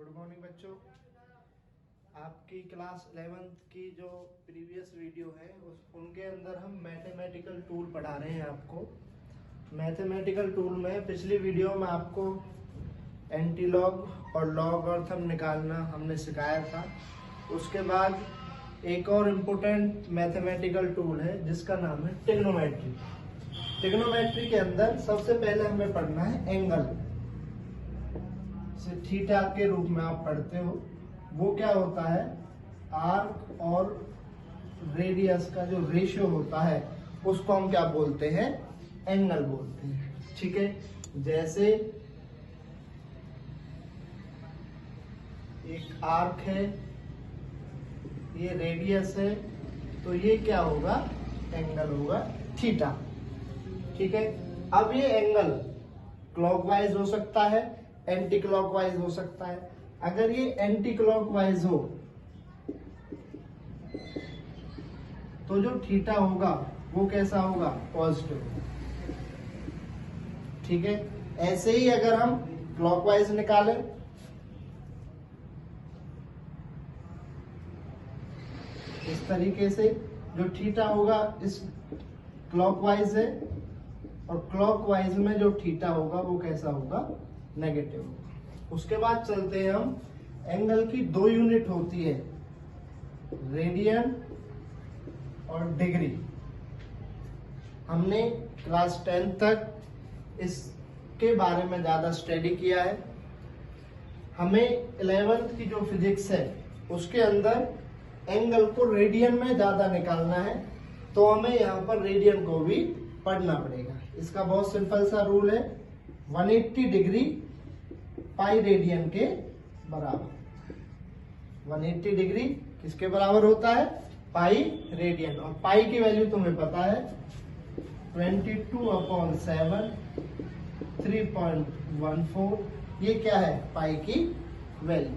Good morning बच्चों। आपकी class 11th की जो प्रीवियस वीडियो है उनके अंदर हम मैथमेटिकल टूल पढ़ा रहे हैं आपको। मैथमेटिकल टूल में पिछली वीडियो में आपको एंटीलॉग और लॉगरिथम निकालना हमने सिखाया था। उसके बाद एक और इम्पोर्टेंट मैथमेटिकल टूल है जिसका नाम है ट्रिग्नोमेट्री। ट्रिग्नोमेट्री के अंदर सबसे पहले हमें पढ़ना है एंगल। थीटा के रूप में आप पढ़ते हो, वो क्या होता है, आर्क और रेडियस का जो रेशियो होता है उसको हम क्या बोलते हैं, एंगल बोलते हैं। ठीक है, जैसे एक आर्क है, ये रेडियस है, तो ये क्या होगा, एंगल होगा थीटा। ठीक है, अब ये एंगल क्लॉकवाइज हो सकता है, एंटी क्लॉकवाइज हो सकता है। अगर ये एंटी क्लॉकवाइज हो तो जो थीटा होगा वो कैसा होगा, पॉजिटिव। ठीक है, ऐसे ही अगर हम क्लॉकवाइज निकालें, इस तरीके से जो थीटा होगा इस क्लॉकवाइज है, और क्लॉकवाइज में जो थीटा होगा वो कैसा होगा, नेगेटिव होगा। उसके बाद चलते हैं हम, एंगल की दो यूनिट होती है, रेडियन और डिग्री। हमने क्लास 10 तक इसके बारे में ज्यादा स्टडी किया है। हमें 11th की जो फिजिक्स है उसके अंदर एंगल को रेडियन में ज्यादा निकालना है, तो हमें यहाँ पर रेडियन को भी पढ़ना पड़ेगा। इसका बहुत सिंपल सा रूल है, 180 डिग्री पाई रेडियन के बराबर। 180 डिग्री किसके बराबर होता है, पाई रेडियन। और पाई की वैल्यू तुम्हें पता है 22/7 3.14। ये क्या है, पाई की वैल्यू।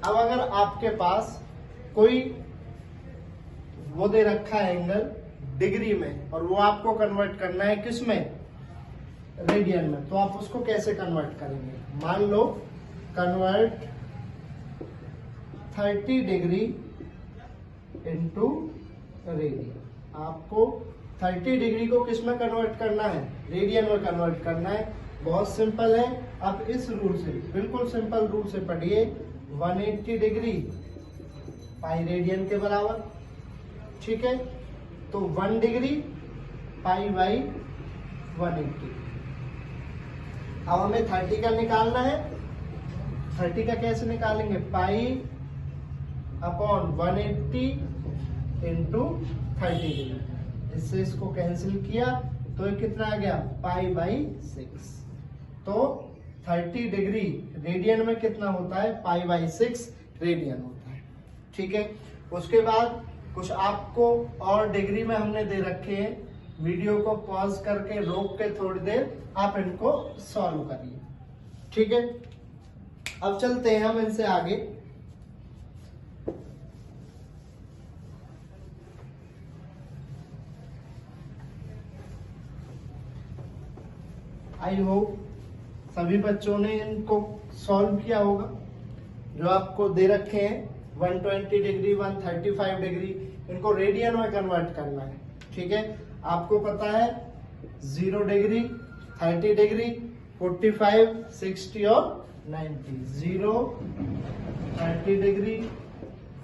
अब अगर आपके पास कोई वो दे रखा है एंगल डिग्री में, और वो आपको कन्वर्ट करना है किस में, रेडियन में, तो आप उसको कैसे कन्वर्ट करेंगे। मान लो कन्वर्ट 30 डिग्री इंटू रेडियन। आपको 30 डिग्री को किस में कन्वर्ट करना है, रेडियन में कन्वर्ट करना है। बहुत सिंपल है। अब इस रूल से, बिल्कुल सिंपल रूल से पढ़िए, 180 डिग्री पाई रेडियन के बराबर। ठीक है, तो 1 डिग्री पाई बाई 180। अब हमें 30 का निकालना है। 30 का कैसे निकालेंगे, पाई अपॉन 180 इंटू 30 डिग्री। इससे इसको कैंसिल किया तो ये कितना आ गया, पाई बाई 6। तो 30 डिग्री रेडियन में कितना होता है, पाई बाई 6 रेडियन होता है। ठीक है, उसके बाद कुछ आपको और डिग्री में हमने दे रखे हैं। वीडियो को पॉज करके रोक के थोड़ी देर आप इनको सॉल्व करिए। ठीक है, अब चलते हैं हम इनसे आगे। आई होप सभी बच्चों ने इनको सॉल्व किया होगा। जो आपको दे रखे हैं 120 डिग्री 135 डिग्री, इनको रेडियन में कन्वर्ट करना है। ठीक है, आपको पता है 0 डिग्री 30 डिग्री 45 60 और 90। 0 30 डिग्री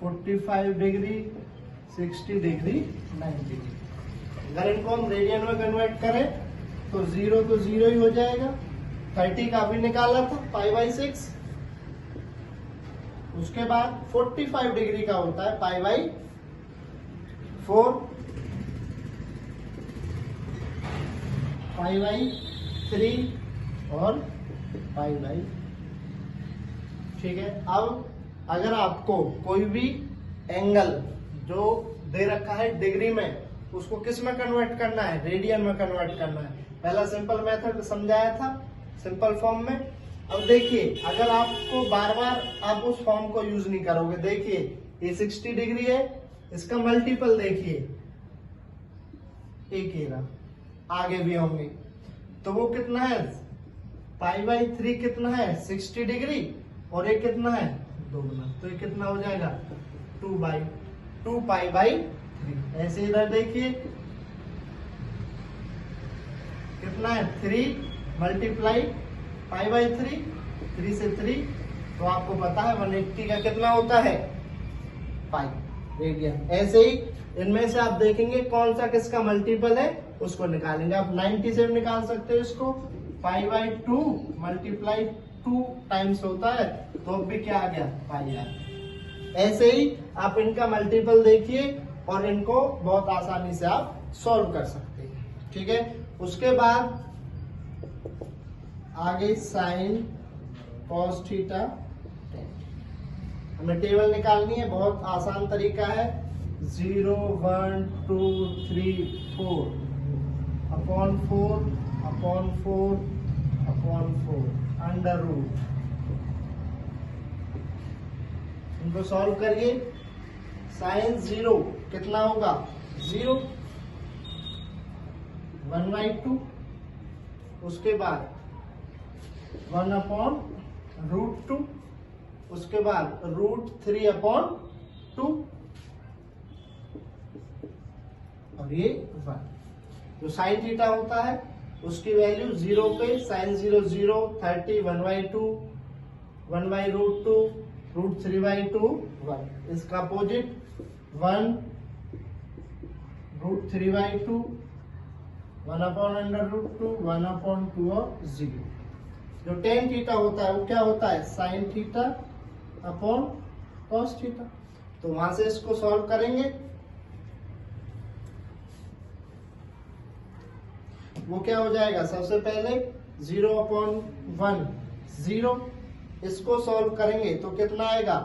45 डिग्री 60 डिग्री 90 डिग्री। अगर इनको हम रेडियन में कन्वर्ट करें तो 0 तो 0 ही हो जाएगा। 30 का भी निकाला था, पाई बाई 6। उसके बाद 45 डिग्री का होता है पाई बाई 4, पाई बाई 3 और पाई बाई। ठीक है, अब अगर आपको कोई भी एंगल जो दे रखा है डिग्री में, उसको किस में कन्वर्ट करना है, रेडियन में कन्वर्ट करना है। पहला सिंपल मेथड समझाया था सिंपल फॉर्म में। अब देखिए, अगर आपको बार बार आप उस फॉर्म को यूज नहीं करोगे, देखिए ये 60 डिग्री है, इसका मल्टीपल देखिए, एक ही रहा, आगे भी होंगे, तो वो कितना है, पाई बाई 3 कितना है, 60 डिग्री, और ये कितना है, 2 गुना, तो ये कितना हो जाएगा 2 पाई बाई 3। ऐसे इधर देखिए कितना है 3 मल्टीप्लाई पाई बाई 3 से 3, तो आपको पता है 180 का कितना होता है पाई रेडियन। ऐसे ही इनमें से आप देखेंगे कौन सा किसका मल्टीपल है उसको निकालेंगे। आप 90 से निकाल सकते हो इसको, पाई बाई 2 मल्टीप्लाई 2 टाइम्स होता है, तो अब भी क्या आ गया पाई आ गया। ऐसे ही आप इनका मल्टीपल देखिए और इनको बहुत आसानी से आप सॉल्व कर सकते हैं, ठीक है। उसके बाद आगे साइन कॉस थीटा, हमें टेबल निकालनी है, बहुत आसान तरीका है। 0 1 2 3 4 upon 4 upon 4 upon 4 under root. इनको सॉल्व करिए। साइन 0 कितना होगा 0, 1/2, उसके बाद 1 अपॉन रूट 2, उसके बाद √3 अपॉन 2 और ये 1। जो साइन थीटा होता है उसकी वैल्यू 0 पे साइन 0 0, 30 1/2, 1/√2, √3/2 1। इसका अपोजिट 1 √3/2, 1 अपॉन √2, 1 अपॉन 2 और 0। जो टेन थीटा होता है वो क्या होता है sine theta upon cos theta. तो वहां से इसको सॉल्व करेंगे, वो क्या हो जाएगा, सबसे पहले 0 अपॉन 1 0, इसको सॉल्व करेंगे तो कितना आएगा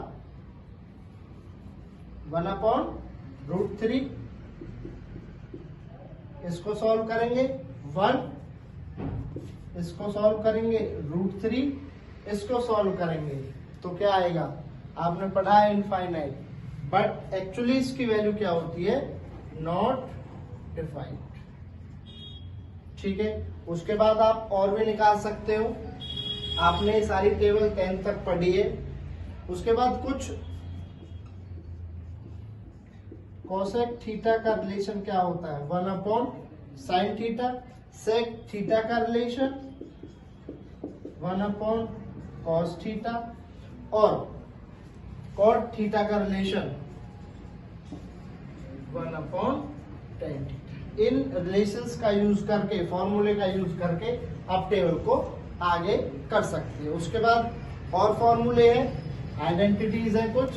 1 अपॉन √3, इसको सॉल्व करेंगे 1, इसको सॉल्व करेंगे √3, इसको सॉल्व करेंगे तो क्या आएगा, आपने पढ़ा है इनफाइनाइट, बट एक्चुअली इसकी वैल्यू क्या होती है नॉट डिफाइंड, ठीक है। उसके बाद आप और भी निकाल सकते हो, आपने सारी टेबल 10 तक पढ़ी है। उसके बाद कुछ कोसेक थीटा का रिलेशन क्या होता है 1 upon sine theta, sec theta का रिलेशन 1 अपॉन कॉस थीटा और कॉट थीटा का रिलेशन 1 अपॉन टेन थीटा। इन रिलेशंस का यूज करके, फॉर्मूले का यूज करके आप टेबल को आगे कर सकते हैं। उसके बाद और फॉर्मूले हैं, आइडेंटिटीज है कुछ,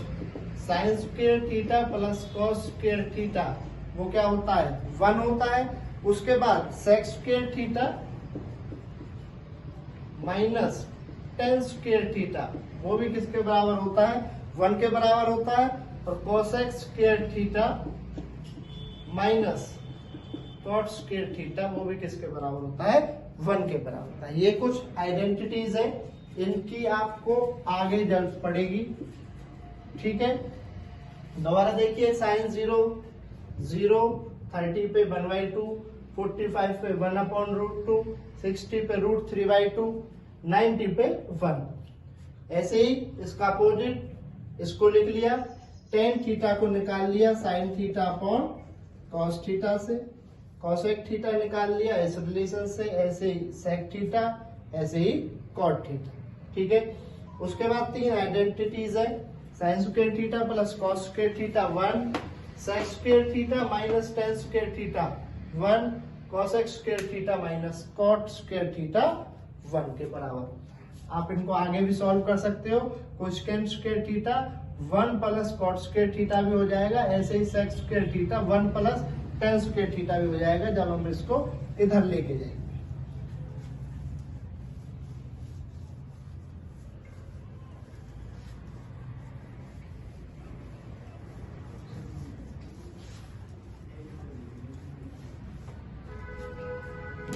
sine square theta plus cos square theta, वो क्या होता है 1 होता है। उसके बाद sec square theta minus tan square theta, वो भी किसके बराबर होता है 1 के बराबर होता है। और cosec square theta minus cot square theta, वो भी किसके बराबर होता है 1 के बराबर होता है। ये कुछ आइडेंटिटीज है, इनकी आपको आगे जल्द पड़ेगी, ठीक है। दोबारा देखिए, साइन 0 0, 30 पे 1/2, 45 पे 1 अपॉन √2, 60 पे √3/2, 90 पे 1। ऐसे ही इसका अपोजिट इसको लिख लिया, टेन थीटा को निकाल लिया sine theta upon cos theta से, कॉसेक थीटा निकाल लिया इस रिलेशन से, ऐसे ही सेक थीटा, ऐसे ही कॉट थीटा, ठीक है। उसके बाद 3 आइडेंटिटीज है, sine square theta plus cos square theta 1, sec square theta minus tan square theta 1, cosec square theta minus cot square theta 1 के बराबर होता है। आप इनको आगे भी सॉल्व कर सकते हो, cosec square theta 1 plus cot square theta भी हो जाएगा, ऐसे ही sec square theta 1 plus tan square theta भी हो जाएगा जब हम इसको इधर लेके जाएंगे।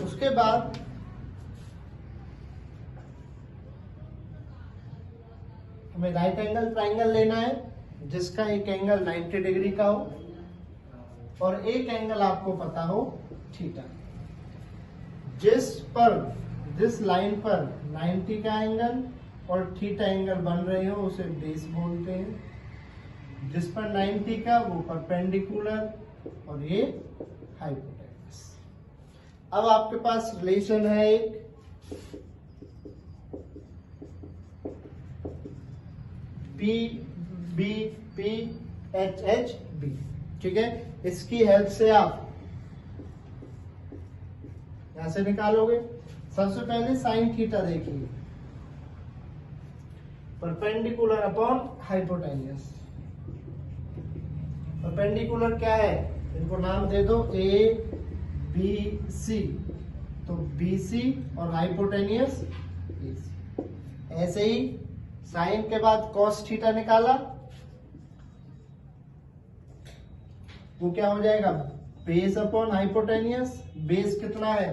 उसके बाद हमें राइट एंगल ट्राइंगल लेना है जिसका एक एंगल 90 डिग्री का हो और एक एंगल आपको पता हो थीटा, जिस लाइन पर 90 का एंगल और थीटा एंगल बन रहे हो उसे बेस बोलते हैं। जिस पर 90 का वो परपेंडिकुलर और ये हाइपोटेन्यूस। अब आपके पास रिलेशन है एक B B P H H B, ठीक है। इसकी हेल्प से आप यहां से निकालोगे। सबसे पहले साइन थीटा देखिए, परपेंडिकुलर अपॉन हाइपोटेन्यूस। परपेंडिकुलर क्या है, इनको नाम दे दो ए बी सी, तो बी सी और हाइपोटेन्यूस ए सी। ऐसे ही साइन के बाद कॉस थीटा निकाला, वो क्या हो जाएगा, बेस अपॉन हाइपोटेन्यूस। बेस कितना है,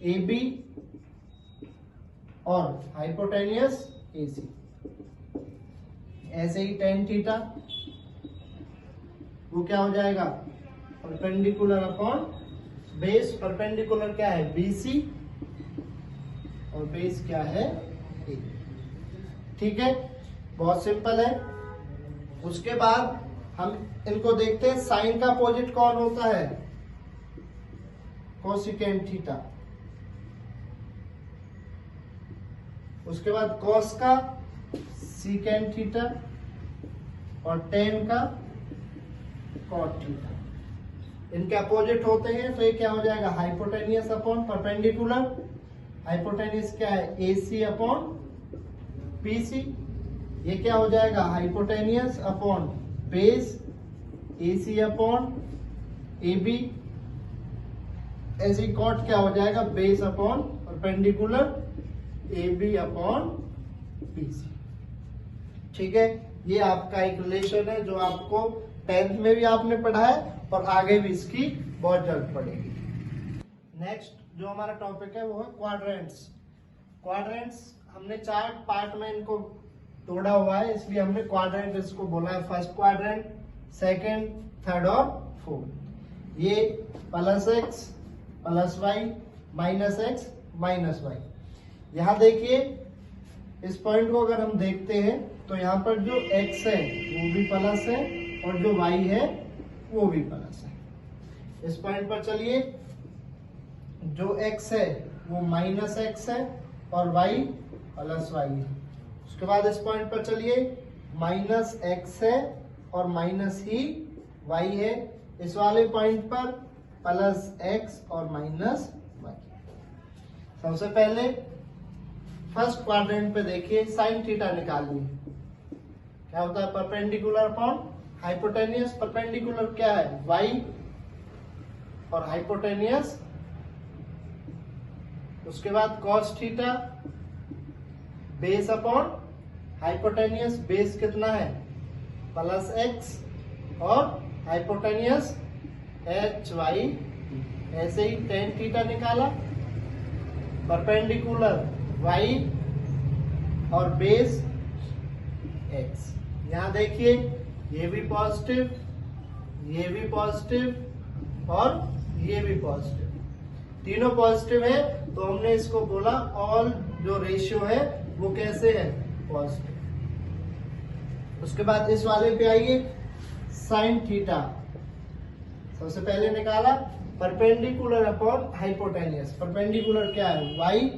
ए बी, और हाइपोटेन्यूस ए सी। ऐसे ही टेन थीटा, वो क्या हो जाएगा, परपेंडिकुलर अपॉन बेस। परपेंडिकुलर क्या है, बी सी, और बेस क्या है, ए। ठीक है, बहुत सिंपल है। उसके बाद हम इनको देखते हैं, साइन का अपोजिट कौन होता है, कोसिकेंट थीटा। उसके बाद कॉस का सीकेंट थीटा, और टेन का कॉट थीटा। इनके अपोजिट होते हैं, तो ये क्या हो जाएगा, हाइपोटेनियस अपॉन परपेंडिकुलर। हाइपोटेनियस क्या है, ए सी अपॉन पी सी। ये क्या हो जाएगा, hypotenuse upon base, A C upon A B. ऐसे कॉट क्या हो जाएगा, base upon perpendicular, A B upon B C. ठीक है, ये आपका एक रिलेशन है जो आपको 10th में भी आपने पढ़ा है और आगे भी इसकी बहुत जल्द पड़ेगी। नेक्स्ट जो हमारा टॉपिक है वो है क्वाड्रेंट्स। क्वाड्रेंट्स हमने 4 पार्ट में इनको तोड़ा हुआ है, इसलिए हमने क्वाड्रेंट इसको बोला है। फर्स्ट क्वाड्रेंट, सेकंड, थर्ड और फोर्थ। ये plus X plus Y, minus X minus Y. यहां देखिए, इस पॉइंट को अगर हम देखते हैं तो यहाँ पर जो x है वो भी प्लस है, और जो y है वो भी प्लस है। इस पॉइंट पर चलिए, जो x है वो माइनस एक्स है, और y प्लस y है। उसके बाद इस पॉइंट पर चलिए, माइनस एक्स है और माइनस ही y है। इस वाले पॉइंट पर प्लस एक्स और माइनस y। सबसे पहले फर्स्ट क्वाड्रेंट पे देखिए, साइन थीटा निकालिए। क्या होता है, परपेंडिकुलर अपॉन हाइपोटेनियस। परपेंडिकुलर क्या है, y, और हाइपोटेनियस। उसके बाद cos theta, base upon hypotenuse. Base कितना है, प्लस एक्स, और हाइपोटेनियस एच वाई। ऐसे ही टेन थीटा निकाला, परपेंडिकुलर y और बेस x। यहां देखिए, ये भी पॉजिटिव, ये भी पॉजिटिव, और ये भी पॉजिटिव। तीनों पॉजिटिव है, तो हमने इसको बोला ऑल जो रेशियो है वो कैसे है, पॉजिटिव। उसके बाद इस वाले पे आइए, साइन थीटा। सबसे पहले निकाला परपेंडिकुलर अपॉन हाइपोटेनियस। परपेंडिकुलर क्या है, y,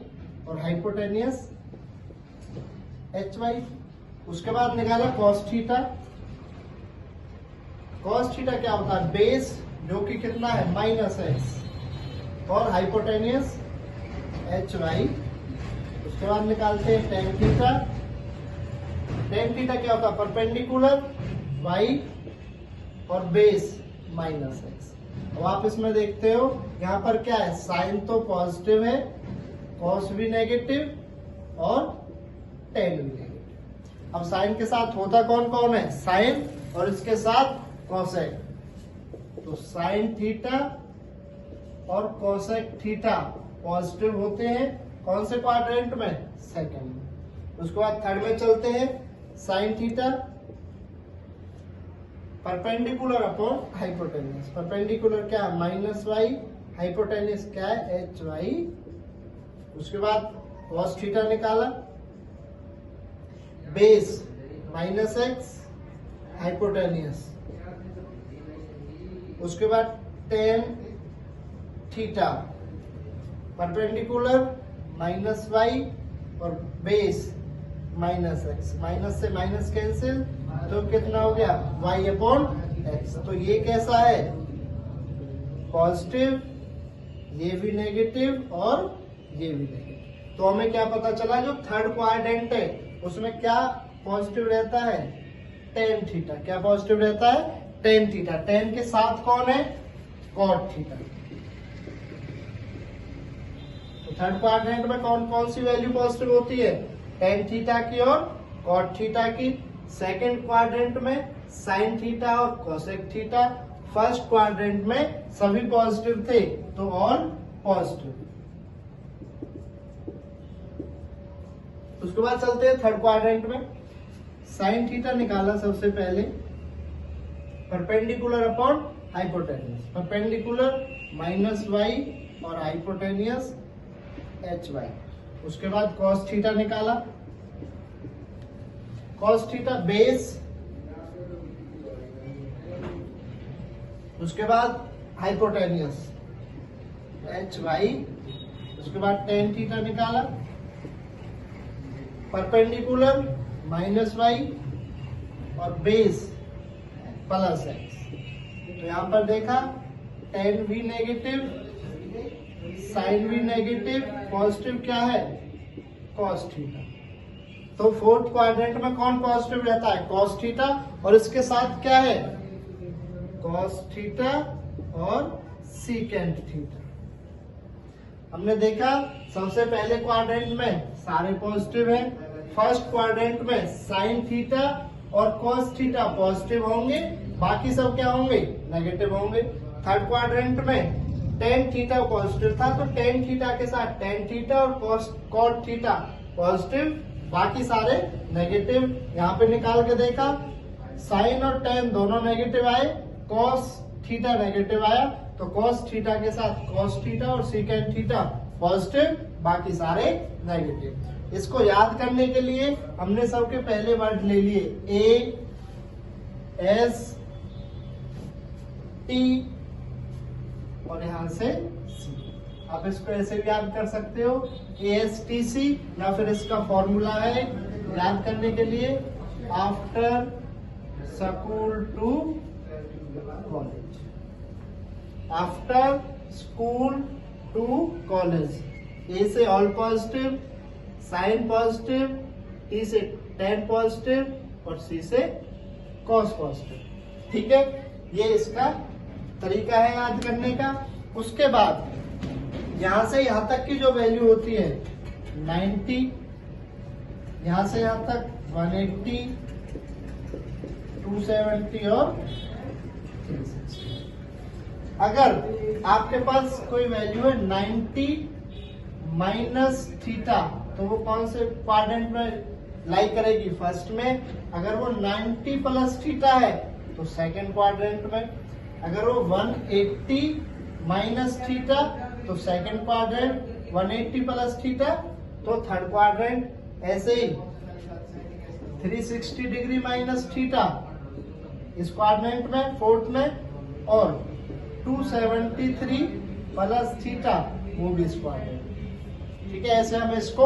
और हाइपोटेनियस एच वाई। उसके बाद निकाला कॉस थीटा। कॉस थीटा क्या होता है, बेस जो कि कितना है, माइनस एक्स, और हाइपोटेनियस एच वाई। उसके बाद निकालते हैं टेन थीटा। टेन थीटा क्या होता है, परपेंडिकुलर वाई और बेस माइनस एक्स। अब आप इसमें देखते हो, यहाँ पर क्या है, साइन तो पॉजिटिव है, कॉस भी नेगेटिव, और टेन भी नेगेटिव। अब साइन के साथ होता कौन कौन है, साइन, और इसके साथ कोसेक। तो साइन थीटा और कोसेक थीटा पॉजिटिव होते हैं। कौन से क्वाड्रेंट में, सेकंड में। उसके बाद थर्ड में चलते हैं, sine theta perpendicular upon hypotenuse. Perpendicular क्या है, माइनस वाई, हाइपोटेनियस क्या है, एच वाई। उसके बाद कॉस थीटा निकाला, बेस माइनस एक्स हाइपोटेनियस, उसके बाद tan theta perpendicular minus Y और बेस माइनस एक्स, माइनस से माइनस कैंसिल तो कितना हो गया वाई अपॉन एक्स। तो ये कैसा है पॉजिटिव, ये भी नेगेटिव और ये भी नेगेटिव। तो हमें क्या पता चला जो थर्ड क्वाड्रेंट है उसमें क्या पॉजिटिव रहता है टेन थीटा। क्या पॉजिटिव रहता है टेन थीटा। टेन के साथ कौन है कॉट थीटा। तो थर्ड क्वाड्रेंट में कौन कौन सी वैल्यू पॉजिटिव होती है टेन थीटा की और कॉट थीटा की। सेकेंड क्वाड्रेंट में साइन थीटा और कोसेक थीटा। फर्स्ट क्वाड्रेंट में सभी पॉजिटिव थे तो ऑल पॉजिटिव। उसके बाद चलते हैं थर्ड क्वाड्रेंट में। साइन थीटा निकाला सबसे पहले perpendicular upon hypotenuse. Perpendicular minus Y और हाइपोटेनियस एच वाई। उसके बाद कॉस थीटा निकाला। कॉस थीटा बेस, उसके बाद हाइपोटेनियस एच वाई। उसके बाद टेन थीटा निकाला परपेंडिकुलर माइनस वाई और बेस प्लस एक्स। तो यहां पर देखा टेन भी नेगेटिव, साइन भी नेगेटिव, पॉजिटिव क्या है कॉस थीटा। तो फोर्थ क्वाड्रेंट में कौन पॉजिटिव रहता है कॉस थीटा और इसके साथ क्या है कॉस थीटा और सीकेंट थीटा। हमने देखा सबसे पहले क्वाड्रेंट में सारे पॉजिटिव हैं। फर्स्ट क्वाड्रेंट में साइन थीटा और कॉस थीटा पॉजिटिव होंगे, बाकी सब क्या होंगे नेगेटिव होंगे। थर्ड क्वाड्रेंट में टेन थीटा पॉजिटिव था तो टेन थीटा के साथ टेन थीटा और कॉट थीटा पॉजिटिव, बाकी सारे नेगेटिव। यहाँ पे निकाल के देखा साइन और टेन दोनों नेगेटिव आए, कॉस थीटा नेगेटिव आया तो कॉस थीटा के साथ कॉस थीटा और सीकेंट थीटा पॉजिटिव, बाकी सारे नेगेटिव। इसको याद करने के लिए हमने सबके पहले वर्ड ले लिए ए एस टी और यहां से सी। आप इसको ऐसे भी याद कर सकते हो ASTC, या फिर इसका फॉर्मूला है याद करने के लिए after school to college. After school to college. A से all positive, sine positive, T से टेन पॉजिटिव और सी से कॉस पॉजिटिव। ठीक है, ये इसका तरीका है याद करने का। उसके बाद यहां से यहां तक की जो वैल्यू होती है 90, यहां से यहां तक 180, 270 और 360। अगर आपके पास कोई वैल्यू है 90 माइनस थीटा तो वो कौन से क्वाड्रेंट में लाई करेगी फर्स्ट में। अगर वो 90 प्लस थीटा है तो सेकंड क्वाड्रेंट में। अगर वो 180 माइनस थीटा तो सेकंड क्वाड्रेंट, 180 प्लस थीटा तो थर्ड क्वाड्रेंट। ऐसे ही 360 डिग्री माइनस थीटा इस क्वाड्रेंट में फोर्थ में, और 273 प्लस थीटा वो भी इस क्वाड्रेंट। ठीक है, ऐसे हम इसको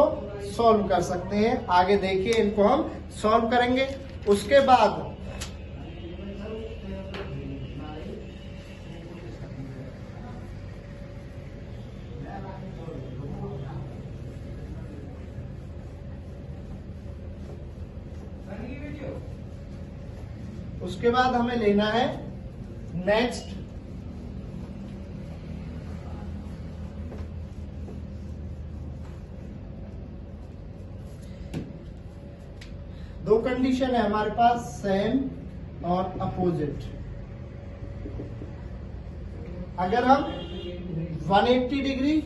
सॉल्व कर सकते हैं। आगे देखिए इनको हम सॉल्व करेंगे। उसके बाद हमें लेना है नेक्स्ट दो कंडीशन है हमारे पास, सेम और अपोजिट। अगर हम 180 डिग्री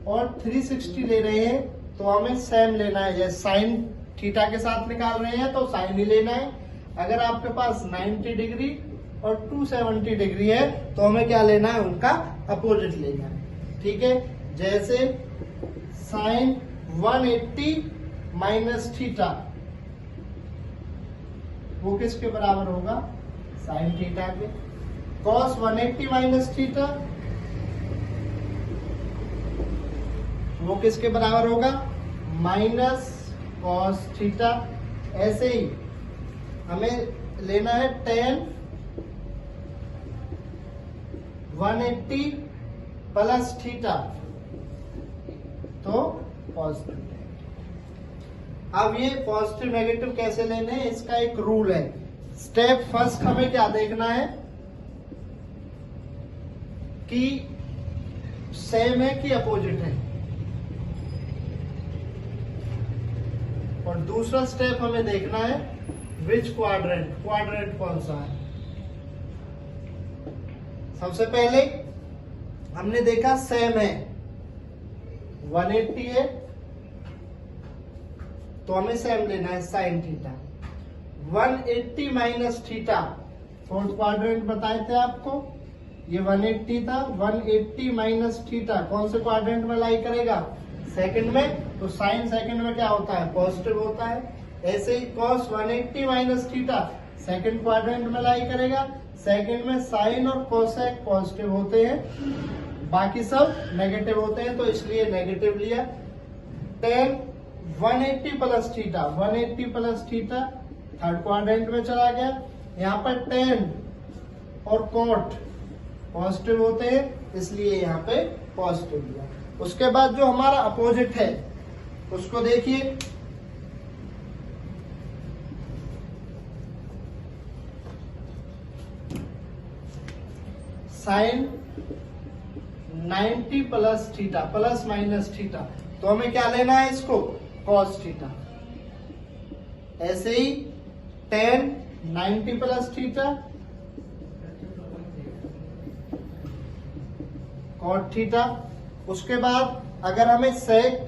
और 360 ले रहे हैं तो हमें सेम लेना है। जैसे साइन थीटा के साथ निकाल रहे हैं तो साइन ही लेना है। अगर आपके पास 90 डिग्री और 270 डिग्री है तो हमें क्या लेना है, उनका अपोजिट लेना है। ठीक है, जैसे साइन 180 माइनस थीटा, वो किसके बराबर होगा? साइन थीटा के। कॉस 180 माइनस थीटा, वो किसके बराबर होगा? Minus cos theta. ऐसे ही हमें लेना है tan 180 प्लस थीटा, तो पॉजिटिव। अब ये पॉजिटिव नेगेटिव कैसे लेने हैं, इसका एक रूल है। स्टेप फर्स्ट हमें क्या देखना है कि सेम है कि अपोजिट है, और दूसरा स्टेप हमें देखना है विच क्वाड्रेंट, क्वाड्रेंट कौन सा है। सबसे पहले हमने देखा सेम है, 180 है, तो हमें सेम लेना है sine theta. 180 minus theta, fourth quadrant बताए थे आपको, ये 180 था। 180 माइनस थीटा कौन से क्वाड्रेंट में लाई करेगा? सेकंड में। तो साइन सेकंड में क्या होता है? पॉजिटिव होता है। ऐसे ही cos 180 minus theta second quadrant में लाई करेगा। सेकंड में साइन और कोसेक पॉजिटिव होते हैं, बाकी सब नेगेटिव होते हैं, तो इसलिए नेगेटिव लिया। tan 180 plus theta, 180 plus theta third quadrant में चला गया। यहाँ पर tan और cot पॉजिटिव होते हैं, इसलिए यहाँ पे पॉजिटिव लिया। उसके बाद जो हमारा अपोजिट है उसको देखिए, sine 90 plus theta, plus minus theta, तो हमें क्या लेना है इसको? Cos theta. ऐसे ही tan 90 plus theta, cot theta. उसके बाद अगर हमें सेक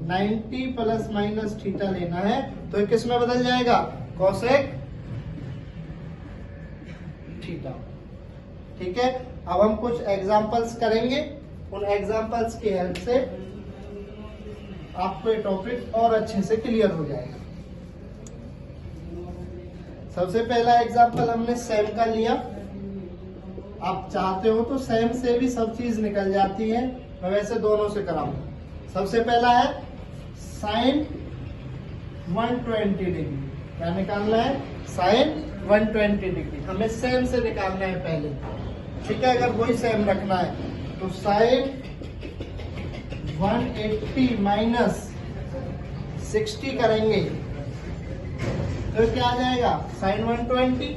90 प्लस माइनस थीटा लेना है तो ये किस में बदल जाएगा? Cosec theta. ठीक है, अब हम कुछ एग्जांपल्स करेंगे, उन एग्जांपल्स की हेल्प से आपको ये टॉपिक और अच्छे से क्लियर हो जाएगा। सबसे पहला एग्जांपल हमने सेम का लिया। आप चाहते हो तो सेम से भी सब चीज निकल जाती है, मैं वैसे दोनों से कराऊंगा। सबसे पहला है साइन 120 डिग्री। क्या निकालना है? Sign 120 degree. हमें सेम से निकालना है पहले, ठीक है। अगर वही सेम रखना है तो साइन 180 माइनस 60 करेंगे तो क्या आ जाएगा? Sine 120।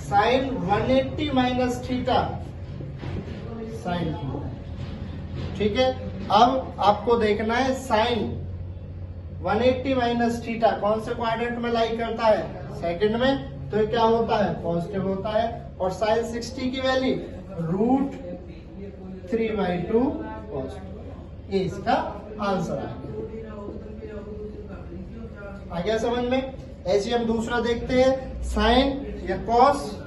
Sine 180 minus theta, sine theta. ठीक है, अब आपको देखना है साइन 180 माइनस थीटा कौन से क्वाड्रेंट में लाई करता है? सेकंड में। तो ये क्या होता है? पॉजिटिव होता है। और साइन 60 की वैल्यू √3/2 पॉजिटिव। ये इसका आंसर आ गया समझ में। ऐसे हम दूसरा देखते हैं, साइन या कॉस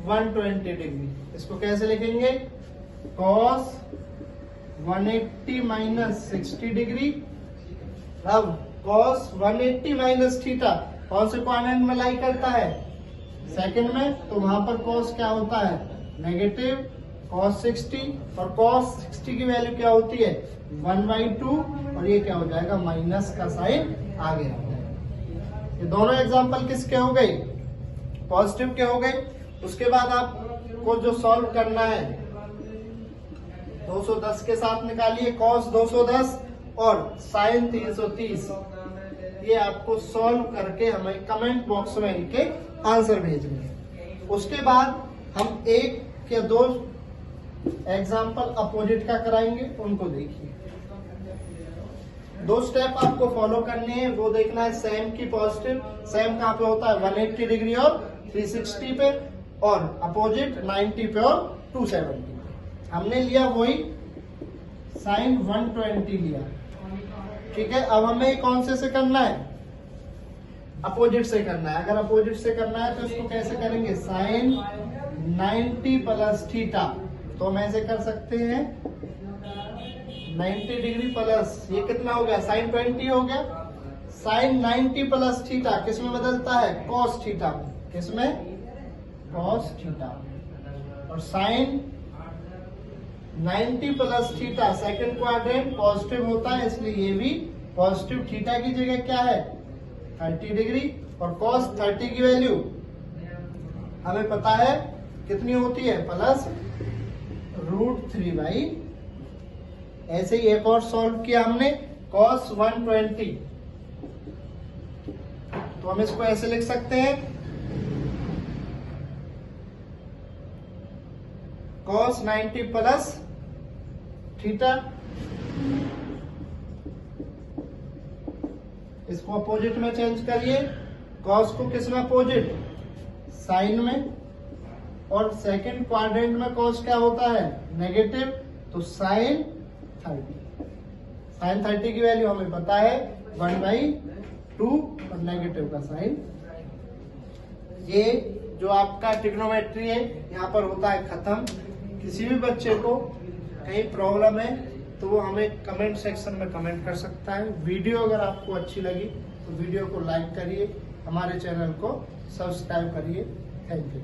120 डिग्री। इसको कैसे लिखेंगे? Cos 180 minus 60 degree. अब कॉस 180 माइनस थीटा कौन से क्वाड्रेंट में लाई करता है? सेकंड में। तो वहां पर कॉस क्या होता है? नेगेटिव। कॉस 60, और कॉस 60 की वैल्यू क्या होती है? 1/2, और ये क्या हो जाएगा? माइनस का साइन आगे आ जाएगा। ये दोनों एग्जांपल किसके हो गए? पॉजिटिव के हो गए। उसके बाद आपको जो सॉल्व करना है 210 के साथ निकालिए। कॉस 210 और साइन 330, ये आपको सॉल्व करके हमें कमेंट बॉक्स में इनके आंसर भेजने। उसके बाद हम एक या दो एग्जाम्पल अपोजिट का कराएंगे, उनको देखिए। 2 स्टेप आपको फॉलो करने हैं, वो देखना है सेम की पॉजिटिव। सेम कहाँ पे होता है? 180 डिग्री और 360 पे, और अपोजिट 90 पे और 270। हमने लिया वही साइन 120 लिया। ठीक है, अब हमें कौन से करना है? अपोजिट से करना है। अगर अपोजिट से करना है तो इसको कैसे करेंगे? साइन 90 प्लस थीटा, तो हम ऐसे कर सकते हैं 90 डिग्री प्लस, ये कितना हो गया, साइन 20 हो गया। साइन 90 प्लस थीटा किस में बदलता है, कॉस थीटा में। किसमें, कॉस थीटा। और sine 90 plus theta second quadrant positive होता है, इसलिए ये भी पॉजिटिव। थीटा की जगह क्या है, 30 डिग्री। और कॉस 30 की वैल्यू हमें पता है कितनी होती है, प्लस √3/। ऐसे ही एक और सॉल्व किया हमने, cos 120, तो हम इसको ऐसे लिख सकते हैं, cos 90 प्लस थीटा। इसको अपोजिट में चेंज करिए, cos को किस में अपोजिट, साइन में। और सेकंड क्वाड्रेंट में cos क्या होता है, नेगेटिव, तो साइन 30। साइन 30 की वैल्यू हमें पता है 1/2 और नेगेटिव का साइन। ये जो आपका ट्रिग्नोमेट्री है यहाँ पर होता है खत्म। किसी भी बच्चे को कहीं प्रॉब्लम है तो वो हमें कमेंट सेक्शन में कमेंट कर सकता है। वीडियो अगर आपको अच्छी लगी तो वीडियो को लाइक करिए, हमारे चैनल को सब्सक्राइब करिए। Thank you.